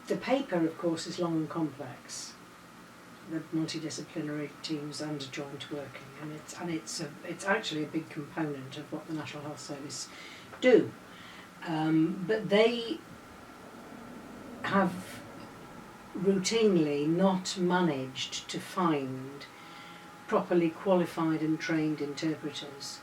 The paper, of course, is long and complex. The multidisciplinary teams under joint working, and it's actually a big component of what the National Health Service do. But they have routinely not managed to find properly qualified and trained interpreters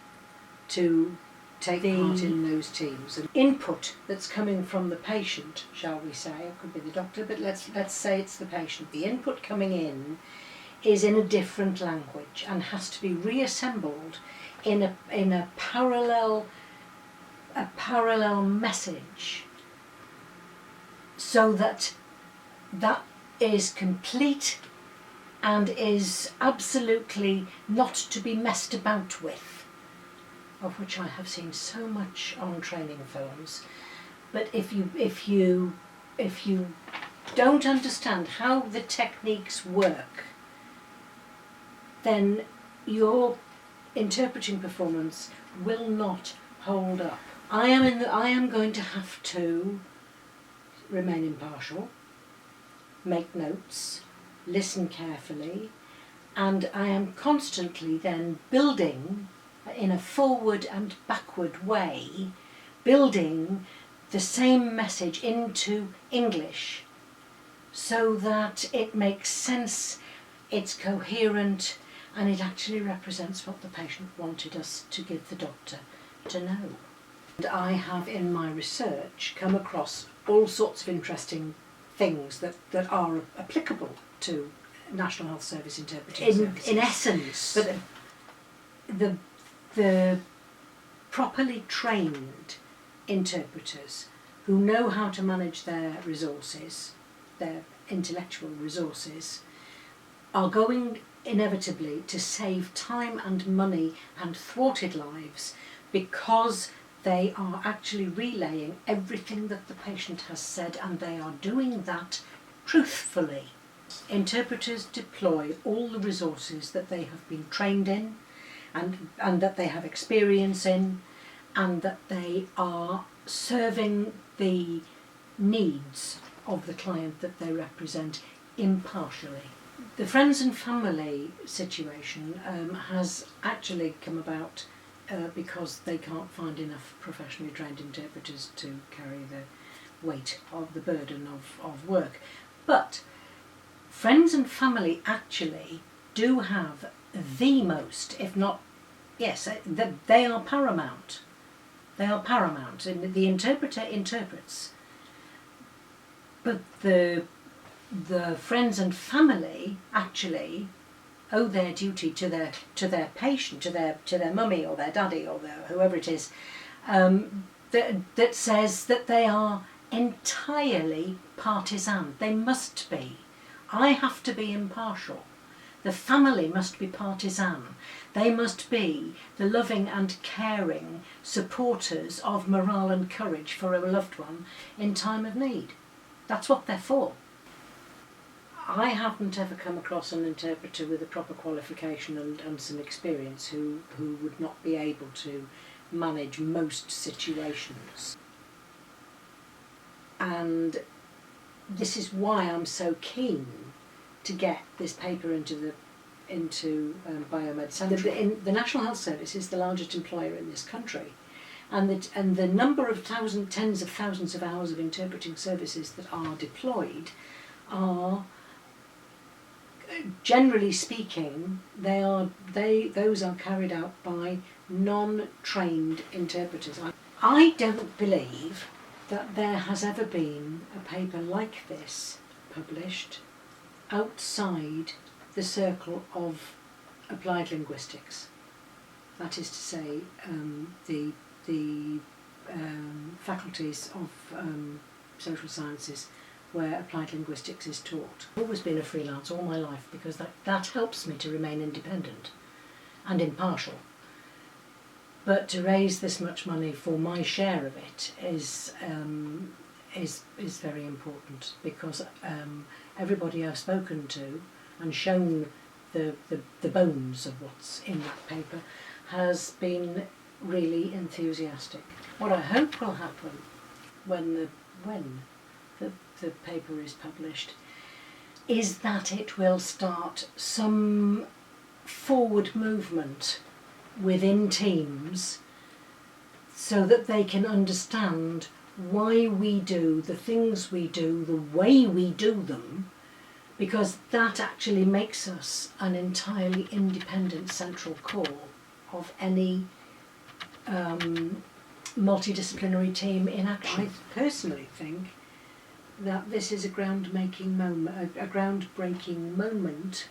to take part in those teams. And input that's coming from the patient, shall we say, it could be the doctor, but let's say it's the patient. The input coming in is in a different language and has to be reassembled in a parallel message, so that is complete and is absolutely not to be messed about with, of which I have seen so much on training films. But if you don't understand how the techniques work, then your interpreting performance will not hold up. I am going to have to remain impartial, make notes, listen carefully, and I am constantly then building in a forward and backward way, building the same message into English so that it makes sense, it's coherent, and it actually represents what the patient wanted us to give the doctor to know. And I have in my research come across all sorts of interesting things that are applicable to National Health Service interpreting services. In essence, but the properly trained interpreters who know how to manage their resources, their intellectual resources, are going inevitably to save time and money and thwarted lives, because they are actually relaying everything that the patient has said, and they are doing that truthfully. Interpreters deploy all the resources that they have been trained in and that they have experience in, and that they are serving the needs of the client that they represent impartially. The friends and family situation has actually come about because they can't find enough professionally trained interpreters to carry the weight of the burden of work. But friends and family actually do have the most, if not, yes, they are paramount. They are paramount. And the interpreter interprets, but the friends and family actually owe their duty to their patient, to their mummy or their daddy or whoever it is, that says that they are entirely partisan. They must be. I have to be impartial. The family must be partisan. They must be the loving and caring supporters of morale and courage for a loved one in time of need. That's what they're for. I haven't ever come across an interpreter with a proper qualification and some experience who would not be able to manage most situations. And this is why I'm so keen to get this paper into Biomed Central. The National Health Service is the largest employer in this country, and the number of tens of thousands of hours of interpreting services that are deployed are, generally speaking, those are carried out by non-trained interpreters. I don't believe that there has ever been a paper like this published outside the circle of applied linguistics. That is to say, the faculties of social sciences where applied linguistics is taught. I've always been a freelance all my life because that helps me to remain independent and impartial. But to raise this much money for my share of it is very important, because everybody I've spoken to and shown the bones of what's in that paper has been really enthusiastic. What I hope will happen when the the paper is published, is that it will start some forward movement within teams so that they can understand why we do the things we do the way we do them, because that actually makes us an entirely independent central core of any multidisciplinary team in action. I personally think that this is a groundbreaking moment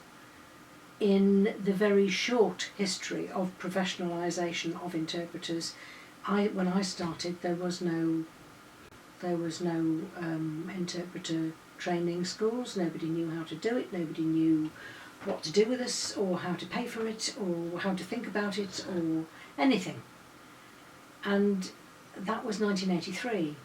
in the very short history of professionalisation of interpreters. When I started, there was no interpreter training schools. Nobody knew how to do it. Nobody knew what to do with us, or how to pay for it, or how to think about it, or anything. And that was 1983.